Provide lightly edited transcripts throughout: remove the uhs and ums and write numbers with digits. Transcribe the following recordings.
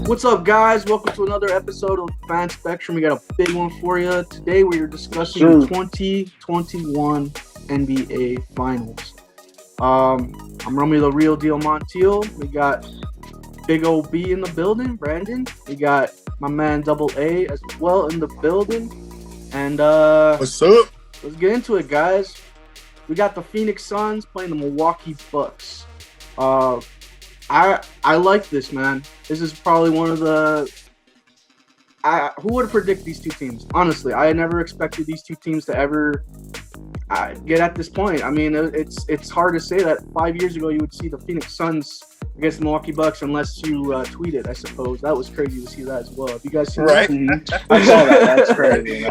What's up, guys? Welcome to another episode of Fan Spectrum. We got a big one for you. Today we are discussing the 2021 NBA Finals. I'm Romeo the Real Deal Montiel. We got Big OB in the building, Brandon. We got my man Double A as well in the building. And what's up? Let's get into it, guys. We got the Phoenix Suns playing the Milwaukee Bucks. I like this, man. This is probably one of the. Who would have predicted these two teams? Honestly, I never expected these two teams to ever get at this point. I mean, it's hard to say that 5 years ago you would see the Phoenix Suns against the Milwaukee Bucks unless you tweeted. I suppose that was crazy to see that as well. Have you guys seen that? Mm-hmm. I saw that. That's crazy.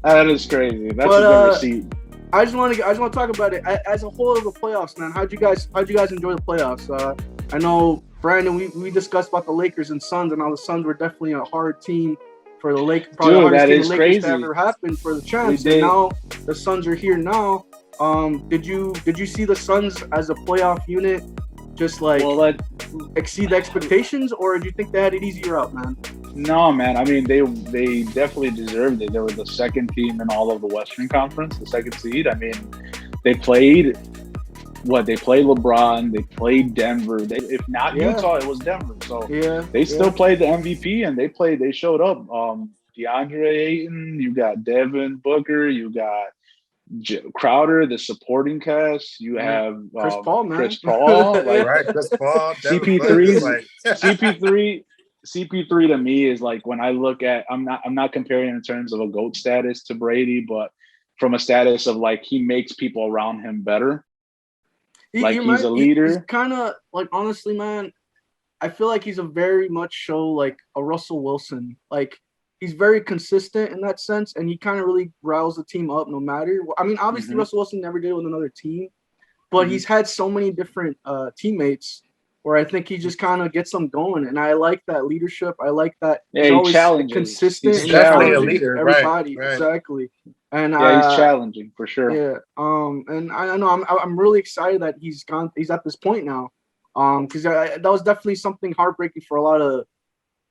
That is crazy. That's a good receipt. I just want to talk about it as a whole of the playoffs, man. How'd you guys enjoy the playoffs? I know, Brandon, we discussed about the Lakers and Suns, and how the Suns were definitely a hard team for the Lakers. Probably the hardest team the Lakers crazy. to ever happen for the champs. And now the Suns are here now. Did you see the Suns as a playoff unit just exceed the expectations, or do you think they had it easier out, man? No, man. I mean, they definitely deserved it. They were the second team in all of the Western Conference, the second seed. I mean, they played LeBron, they played Denver. If not Utah, it was Denver. So they still played the MVP, and they showed up. DeAndre Ayton, you got Devin Booker, you got Crowder, the supporting cast. You have Chris Paul, man. Chris Paul, CP3 to me is like, when I look at, I'm not comparing in terms of a GOAT status to Brady, but from a status of like, he makes people around him better. He's a leader. He's kind of like, honestly, man, I feel like he's a very much so like a Russell Wilson. Like, he's very consistent in that sense, and he kind of really riles the team up no matter. I mean, obviously, Russell Wilson never did it with another team, but he's had so many different teammates where I think he just kind of gets them going, and I like that leadership. I like that he's always consistent. He's definitely a leader, everybody, right. Exactly. And he's challenging for sure. Yeah. And I know I'm really excited that he's at this point now. Because that was definitely something heartbreaking for a lot of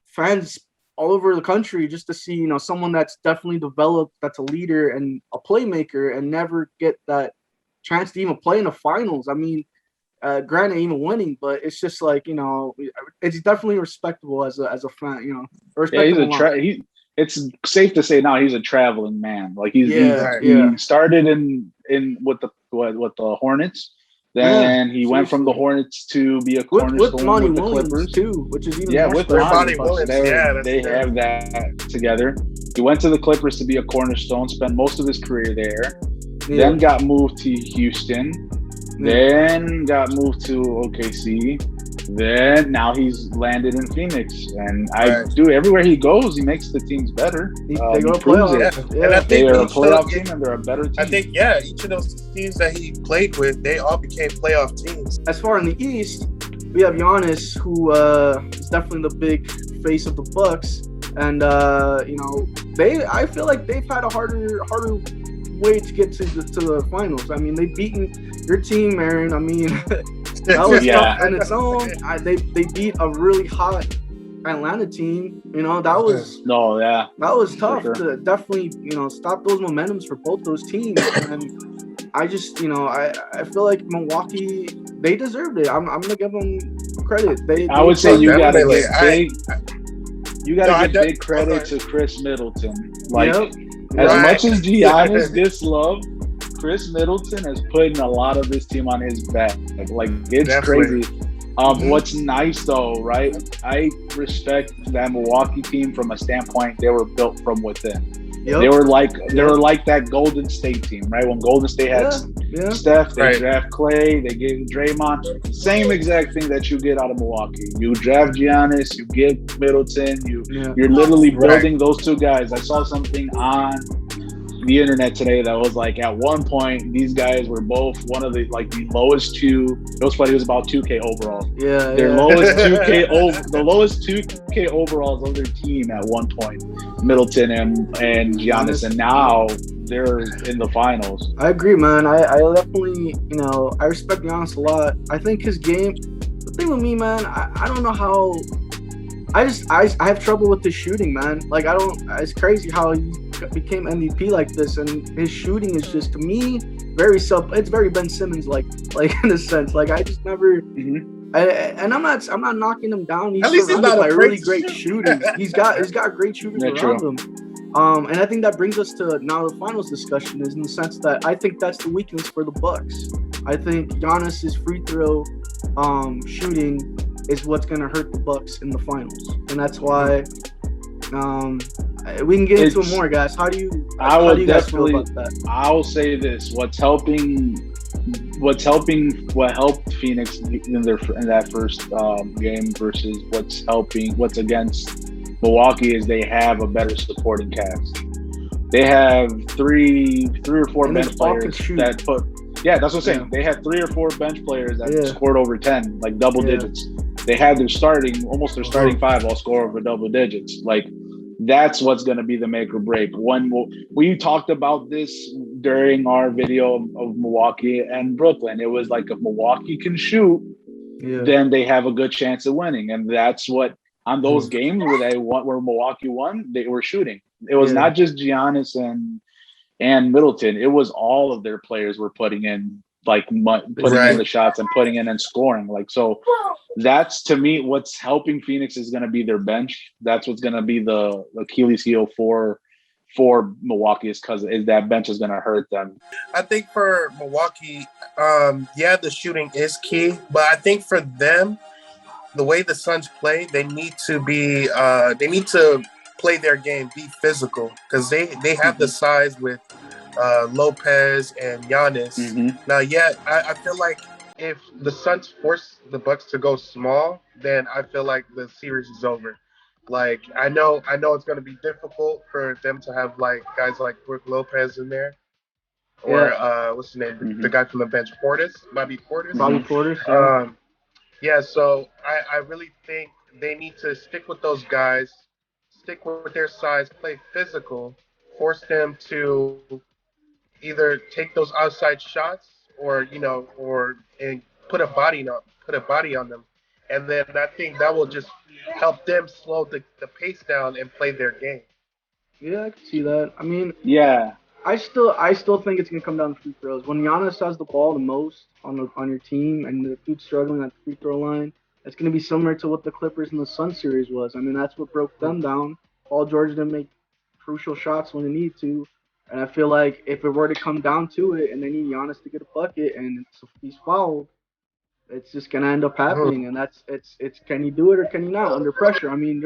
fans all over the country, just to see, someone that's definitely developed, that's a leader and a playmaker, and never get that chance to even play in the finals. I mean, granted, even winning, but it's just like, it's definitely respectable as a fan, it's safe to say now he's a traveling man. Like he started in with the Hornets. Then he went from the Hornets to be a cornerstone with the Clippers too, which is even more with Monty Williams. They have that together. He went to the Clippers to be a cornerstone, spent most of his career there. Then got moved to Houston. Then got moved to OKC. Then now he's landed in Phoenix, and everywhere he goes, he makes the teams better. They go to playoffs. And I think they are a playoff team, and they're a better team. I think each of those teams that he played with, they all became playoff teams. As far in the East, we have Giannis, who is definitely the big face of the Bucks, and I feel like they've had a harder way to get to the finals. I mean, they've beaten your team, Aaron. I mean, that was tough on its own. They beat a really hot Atlanta team. That was tough to definitely stop those momentums for both those teams. And I just I feel like Milwaukee, they deserved it. I'm gonna give them credit. I would say you gotta give big credit to Chris Middleton. As much as Giannis gets love, Chris Middleton has put a lot of this team on his back. It's crazy. What's nice though, right? I respect that Milwaukee team from a standpoint. They were built from within. Yep. They were like that Golden State team, right? When Golden State had Steph, they draft Clay, they gave Draymond. Same exact thing that you get out of Milwaukee. You draft Giannis, you get Middleton. You're literally building those two guys. I saw something on the internet today that was like, at one point these guys were both one of the lowest two. It was funny. It was about 2K overall. Lowest 2K the lowest 2K overalls of their team at one point. Middleton and Giannis, and now they're in the finals. I agree, man. I definitely I respect Giannis a lot. I think his game. The thing with me, man, I don't know how I have trouble with his shooting, man. Like I don't. It's crazy how he became MVP like this, and his shooting is just to me very sub. It's very Ben Simmons like in a sense. Like I just never. And I'm not knocking him down. He's surrounded by really great shooters. He's got great shooters around him. And I think that brings us to now the finals discussion is in the sense that I think that's the weakness for the Bucks. I think Giannis's free throw shooting is what's going to hurt the Bucks in the finals, and that's why we can get into it more, guys. How do you guys feel about that? I'll say this: what helped Phoenix in that first game versus what's against Milwaukee is they have a better supporting cast. They have three or four bench players that put. Yeah, that's what I'm saying. Yeah. They had 3 or 4 bench players that scored over 10, like double digits. They had their starting 5 all score over double digits. Like that's what's going to be the make or break. We talked about this during our video of Milwaukee and Brooklyn. It was like if Milwaukee can shoot, then they have a good chance of winning. And that's what on those games where Milwaukee won, they were shooting. It was not just Giannis and Middleton. It was all of their players were putting in in the shots and putting in and scoring. Like, so that's to me what's helping Phoenix is going to be their bench. That's what's going to be the Achilles heel for Milwaukee is that bench is going to hurt them. I think for Milwaukee, the shooting is key, but I think for them, the way the Suns play, they need to play their game, be physical, because they have the size with Lopez and Giannis. Now, I feel like if the Suns force the Bucks to go small, then I feel like the series is over. Like I know it's going to be difficult for them to have like guys like Brook Lopez in there, or what's his name, the guy from the bench, Bobby Portis. So I really think they need to stick with those guys, stick with their size, play physical, force them to either take those outside shots or put a body on them. And then I think that will just help them slow the pace down and play their game. Yeah, I can see that. I mean, I still think it's gonna come down to free throws. When Giannis has the ball the most on your team and the dude's struggling at the free throw line, it's gonna be similar to what the Clippers in the Sun series was. I mean, that's what broke them down. Paul George didn't make crucial shots when they need to, and I feel like if it were to come down to it and they need Giannis to get a bucket and he's fouled, it's just gonna end up happening. And it's can he do it or can he not under pressure? I mean,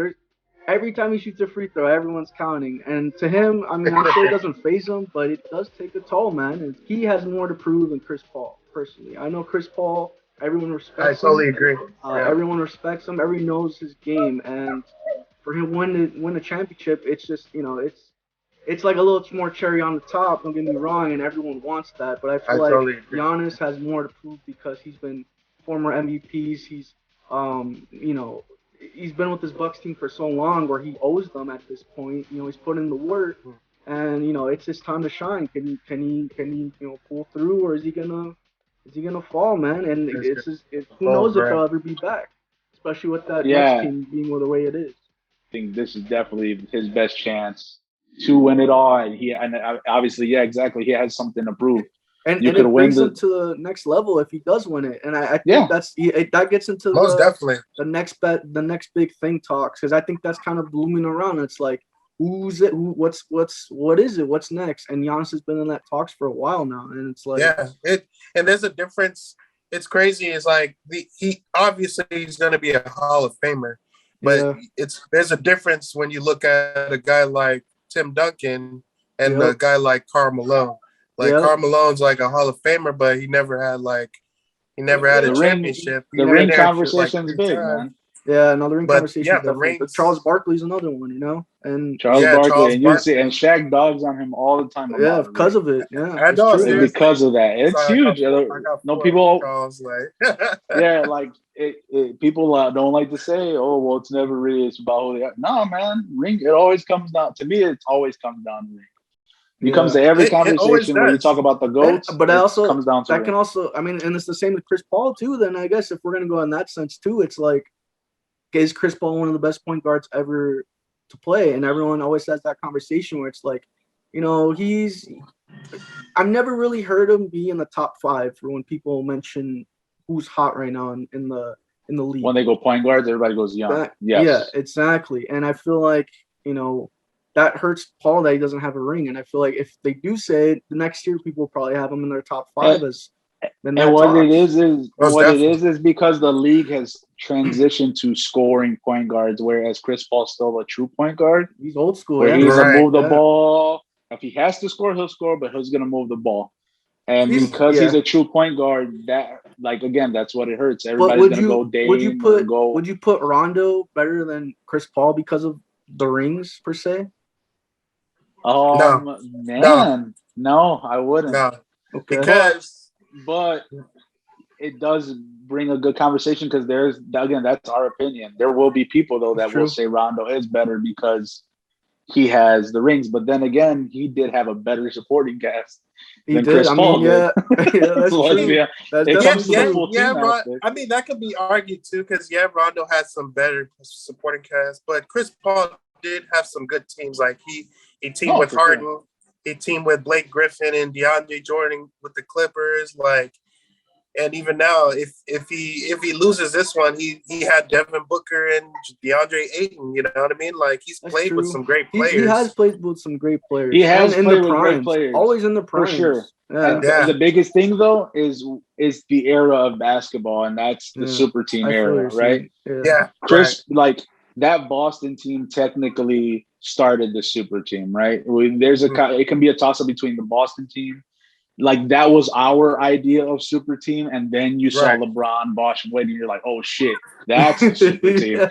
every time he shoots a free throw, everyone's counting. And to him, I mean, I'm sure it doesn't faze him, but it does take a toll, man. And he has more to prove than Chris Paul, personally. I know Chris Paul, everyone respects him. I totally agree. Everyone respects him. Everyone knows his game. And for him to win a championship, it's just, it's like a little more cherry on the top, don't get me wrong, and everyone wants that. But I feel like totally Giannis has more to prove because he's been former MVPs. He's, he's been with this Bucks team for so long where he owes them at this point. He's put in the work, and it's his time to shine. Can he pull through, or is he gonna fall, man? And who knows if he'll ever be back, especially with that Bucks team being the way it is. I think this is definitely his best chance to win it all, and obviously, exactly. He has something to prove. And it brings him to the next level if he does win it. And I think that gets into definitely the next big thing talks, because I think that's kind of blooming around. It's like, who's it? What is it? What's next? And Giannis has been in that talks for a while now, and it's like and there's a difference. It's crazy. It's like he obviously he's going to be a Hall of Famer, but there's a difference when you look at a guy like Tim Duncan and a guy like Karl Malone. Like Karl Malone's like a Hall of Famer, but he never had a championship. The ring conversation's big, man. Yeah, another ring conversation. Yeah, but Charles Barkley's another one, and Charles Barkley, and you see, and Shaq dogs on him all the time. Yeah, because of it. Yeah, I know. Because of that, it's huge. No people. People don't like to say, "Oh, well, it's never really it's about who they are." No, man, ring. It always comes down to me. It always comes down to ring. It comes to every conversation where you talk about the GOATs, but it also comes down to that. And it's the same with Chris Paul too. Then I guess if we're gonna go in that sense too, it's like is Chris Paul one of the best point guards ever to play? And everyone always has that conversation where it's like, I've never really heard him be in the top 5 for when people mention who's hot right now in the league. When they go point guards, everybody goes Young. Yes. Yeah, exactly. And I feel like, that hurts Paul that he doesn't have a ring. And I feel like if they do say it, the next year people will probably have him in their top 5 and what it is because the league has transitioned to scoring point guards, whereas Chris Paul's still a true point guard. He's old school. Where he's gonna move the ball. If he has to score, he'll score, but he's gonna move the ball. And because he's a true point guard, that's what it hurts. Everybody's gonna go Dame. Would you put Rondo better than Chris Paul because of the rings per se? No, I wouldn't. No, okay. But it does bring a good conversation because that's our opinion. There will be people though that will say Rondo is better because he has the rings. But then again, he did have a better supporting cast than Chris Paul did. That's true. I mean, that could be argued too because Rondo has some better supporting cast, but Chris Paul did have some good teams. Like he teamed with Harden. Sure. He teamed with Blake Griffin and DeAndre Jordan with the Clippers. And even now, if he loses this one, he had Devin Booker and DeAndre Ayton. You know what I mean? He's played with some great players. He has played with some great players. He has played with great players. Always in the prime. For sure. Yeah. The biggest thing though is the era of basketball, and that's the super team era, right? Yeah. Chris, that Boston team technically started the super team, right? It can be a toss-up between the Boston team. That was our idea of super team, and then you saw LeBron, Bosh, and Wade, and you're like, oh shit, that's a super team.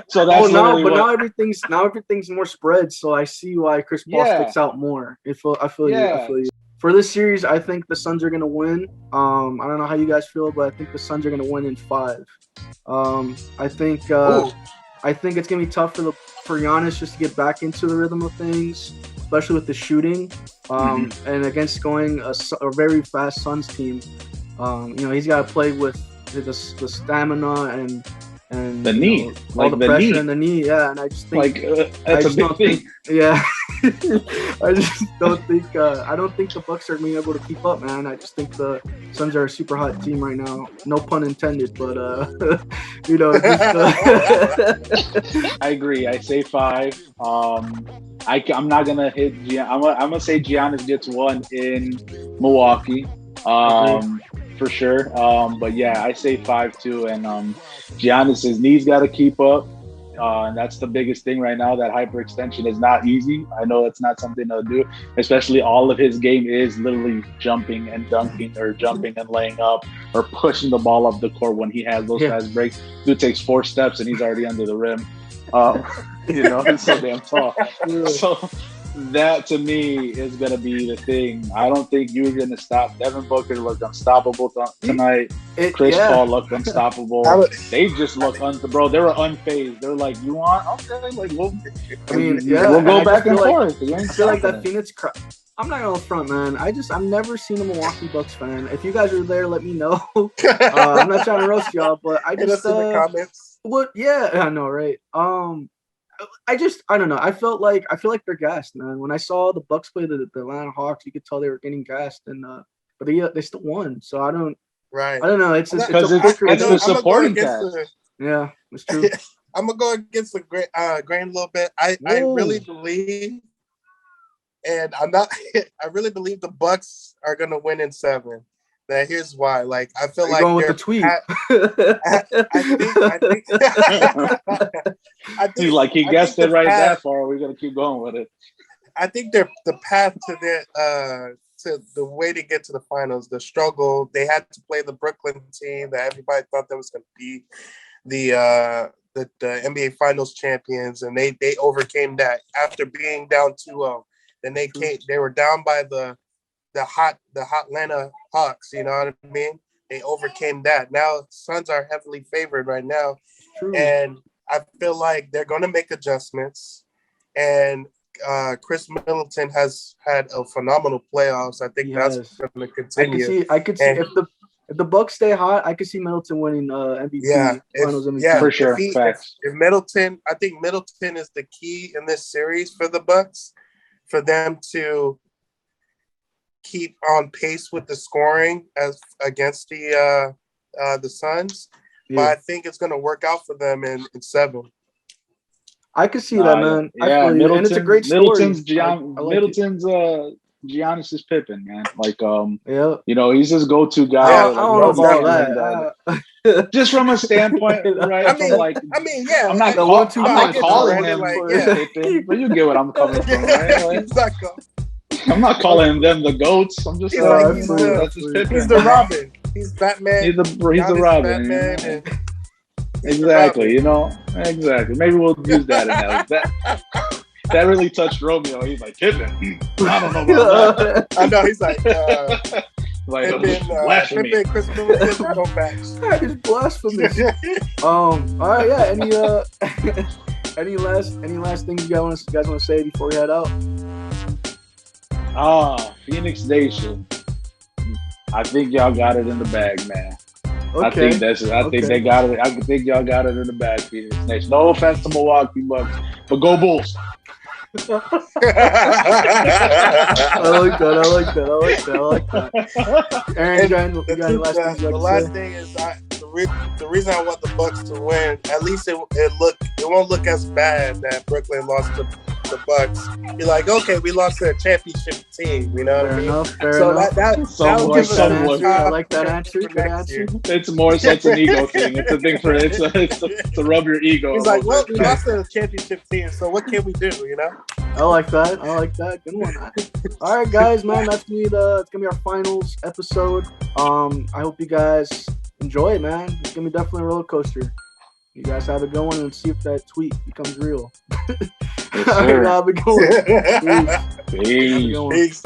So that's now everything's more spread. So I see why Chris Paul sticks out more. I feel you. For this series, I think the Suns are gonna win. I don't know how you guys feel, but I think the Suns are gonna win in 5. I think it's gonna be tough for Giannis just to get back into the rhythm of things, especially with the shooting. And against going a very fast Suns team, he's got to play with the stamina and the knee, all the pressure in the knee. Yeah, and I just think that's a big thing. Yeah, I just don't think I don't think the Bucks are being able to keep up, man. I just think the Suns are a super hot team right now. No pun intended, but I agree. I say 5. I'm not gonna hit. I'm gonna say Giannis gets 1 in Milwaukee, for sure. But yeah, I say 5 too. And Giannis's knees got to keep up. And that's the biggest thing right now. That hyperextension is not easy. I know it's not something to do, especially all of his game is literally jumping and dunking, or jumping and laying up, or pushing the ball up the court when he has those fast breaks. Dude takes 4 steps and he's already under the rim. It's so damn tall. So that to me is going to be the thing. I don't think you're going to stop. Devin Booker looked unstoppable tonight. Chris Paul looked unstoppable. They just look bro. They were unfazed. They're like, you want? Okay, we'll go back and forth. I feel like that Phoenix crowd. I'm not gonna front, man. I've never seen a Milwaukee Bucks fan. If you guys are there, let me know. I'm not trying to roast y'all, but I just in the comments. Yeah, I know, right? I don't know. I feel like they're gassed, man. When I saw the Bucks play the Atlanta Hawks, you could tell they were getting gassed, and but they still won. So I don't know. It's the supporting cast. Yeah, it's true. I'm gonna go against the grain a little bit. I really believe, and I really believe the Bucks are gonna win in 7. Now here's why. I feel like going with the tweet. I think he guessed it right that far. We're gonna keep going with it. I think the path to the way to get to the finals, the struggle. They had to play the Brooklyn team that everybody thought that was going to be the NBA Finals champions, and they overcame that after being down 2-0. Then they were down by the hot Atlanta Hawks. You know what I mean? They overcame that. Now Suns are heavily favored right now. True. And I feel like they're going to make adjustments. And Chris Middleton has had a phenomenal playoffs. I think that's going to continue. I could see If the Bucks stay hot, I could see Middleton winning MVP. Finals MVP. Yeah, for sure. Facts. If Middleton, I think Middleton is the key in this series for the Bucks, for them to keep on pace with the scoring as against the Suns. Yeah. But I think it's going to work out for them in 7. I could see that, man. Yeah, Middleton, and it's a great story. Middleton's Giannis is Pippen, man. Like, you know, he's his go-to guy. I don't know about that. Just from a standpoint, right? I mean, yeah. I'm not calling him Pippen, but you get what I'm coming from, right? Like, I'm not calling them the goats. I'm just that's just Pippen. He's the Robin. He's Batman. He's the Robin. Batman. Exactly, you know, exactly. Maybe we'll use that analogy. That really touched Romeo. He's like, Pippen. I don't know about that. I know. He's like Pippen, Chris Middleton, go back. That is blasphemous. All right, yeah. Any last things you guys want to say before we head out? Phoenix Nation. I think y'all got it in the bag, man. Okay. I think they got it. I think y'all got it in the bag, Phoenix Nation. No offense to Milwaukee Bucks, but go Bulls. I like that. Aaron, the last thing is the reason I want the Bucks to win. At least it won't look as bad that Brooklyn lost to the Bucks. You're like, okay, we lost to a championship team. You know what I mean? Fair enough. That would give us an answer. I like that answer. Good answer. It's more so it's an ego thing. It's a thing for it's to rub your ego. He's like, well, we lost to a championship team, so what can we do? You know? I like that. Good one. All right, guys, man, that's it's gonna be our finals episode. I hope you guys enjoy it, man. It's gonna be definitely a roller coaster. You guys have a good one and see if that tweet becomes real. Yes, sir. Have a good one. Peace. Peace.